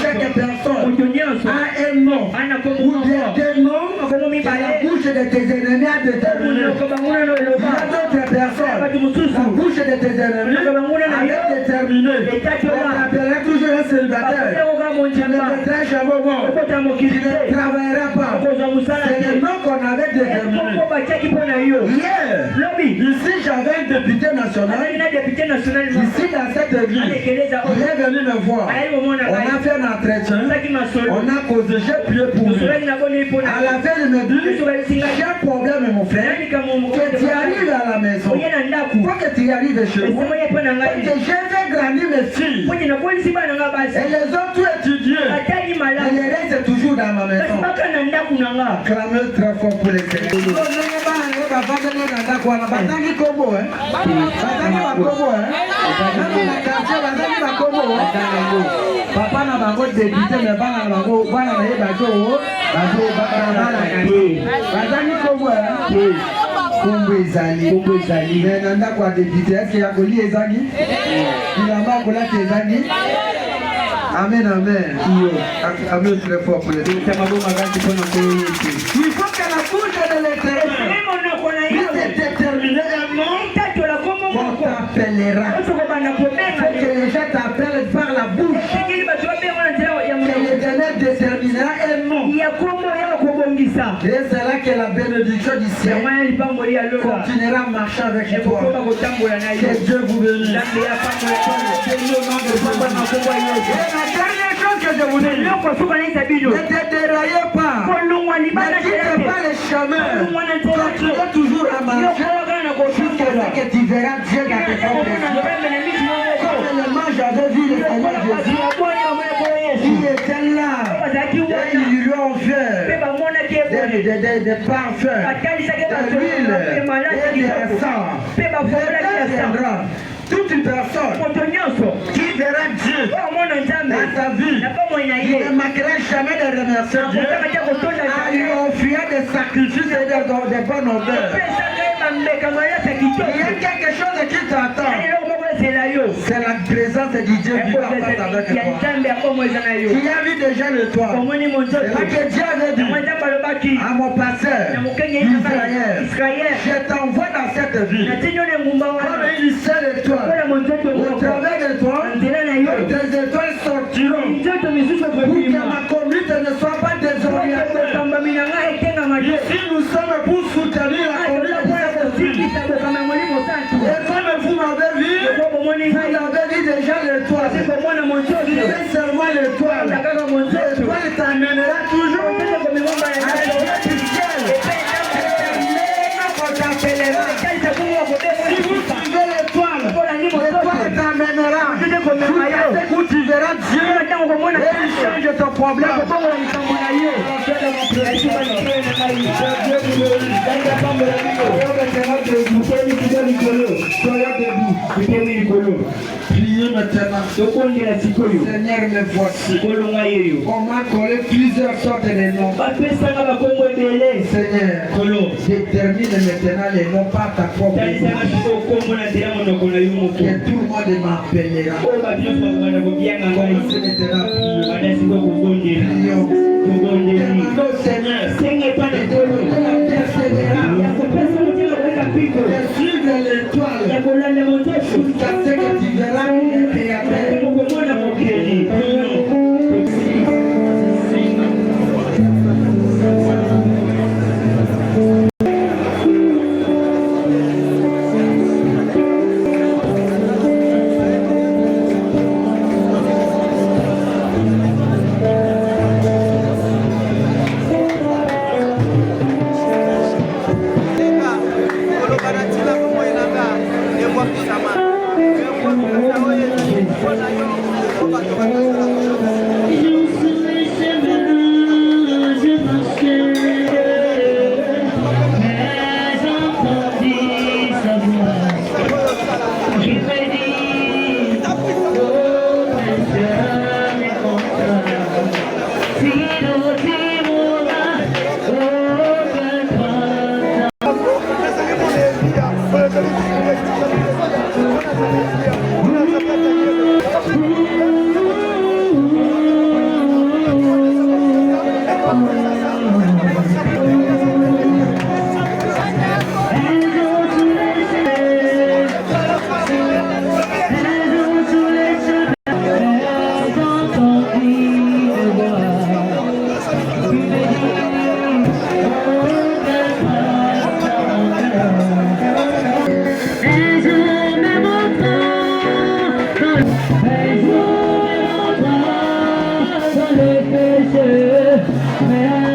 Chaque personne a un nom ou bien des noms que la bouche de tes ennemis a déterminé. Il y a d'autres personnes, la bouche de tes ennemis a déterminé. On t'appellera toujours un célibataire. Tu ne mettras jamais au monde. Tu ne travailleras pas. C'est le nom qu'on avait déterminé. Hier, ici j'avais un député national. Ici dans cette église, il est venu me voir. On a fait un entretien. On a causé, j'ai prié pour lui. À la fin, il me dit, j'ai un problème mon frère. Que tu arrives à la maison. Faut que tu arrives chez moi. Que j'ai fait grandir mes filles. Et les autres tout étudiés. Et les restes toujours dans ma maison. Clamez très fort pour les Seigneurs. Papa na bango député mais bana na bango bana na yeba to bazo bazani kombo ezali mais na ndako ya député est-ce qu'il y a koli ezangi bilamba kolati ezangi amen amen amen très fort pour les deux il faut que la bouche de l'Éternel puisse déterminer un nom qu'on t'appellera. Que les gens t'appellent par la bouche. Que l'Éternel déterminera un nom. Et c'est là que la bénédiction du ciel continuera à marcher avec toi. Que Dieu vous bénisse. La dernière chose que je vous dis, ne te déraillez pas. Ne quittez pas les chemins. Continuez toujours à marcher. Jusqu'à ce que tu verras Dieu dans tes yeux. Comme j'avais vu le Seigneur Jésus, il était là. Et ils lui ont fait des parfums, de l'huile et des sang. Le viendra. Toute une personne qui verra Dieu dans sa vie, il ne manquera jamais de remercier Dieu en lui offrant des sacrifices et des bonnes odeurs. Il y a quelque chose qui t'attend. C'est la présence de Dieu qui va passer avec toi. Qui a vu déjà le toit. C'est là que Dieu avait dit à mon pasteur Israël, je t'envoie dans cette ville comme une seule étoile. Au travers de toi, des étoiles sortiront pour que ma conduite ne soit pas désorientée. Ici nous sommes pour soutenir la conduite de cette ville. Et comme vous m'avez vu, vous avez vu déjà l'étoile. C'est seulement l'étoile. L'étoile t'amènera toujours à la du ciel. Si vous suivez l'étoile t'amènera où tu verras Dieu et il change ton problème. Priez maintenant. Seigneur, me voici. On m'a collé plusieurs sortes de noms. Seigneur, détermine maintenant les noms par ta propre que tout le monde m'appellera. Comme ce n'était plus. Prions. Demandons Seigneur de la persévérance. De suivre l'étoile jusqu'à ce que tu verras le Créateur. Dieu, mais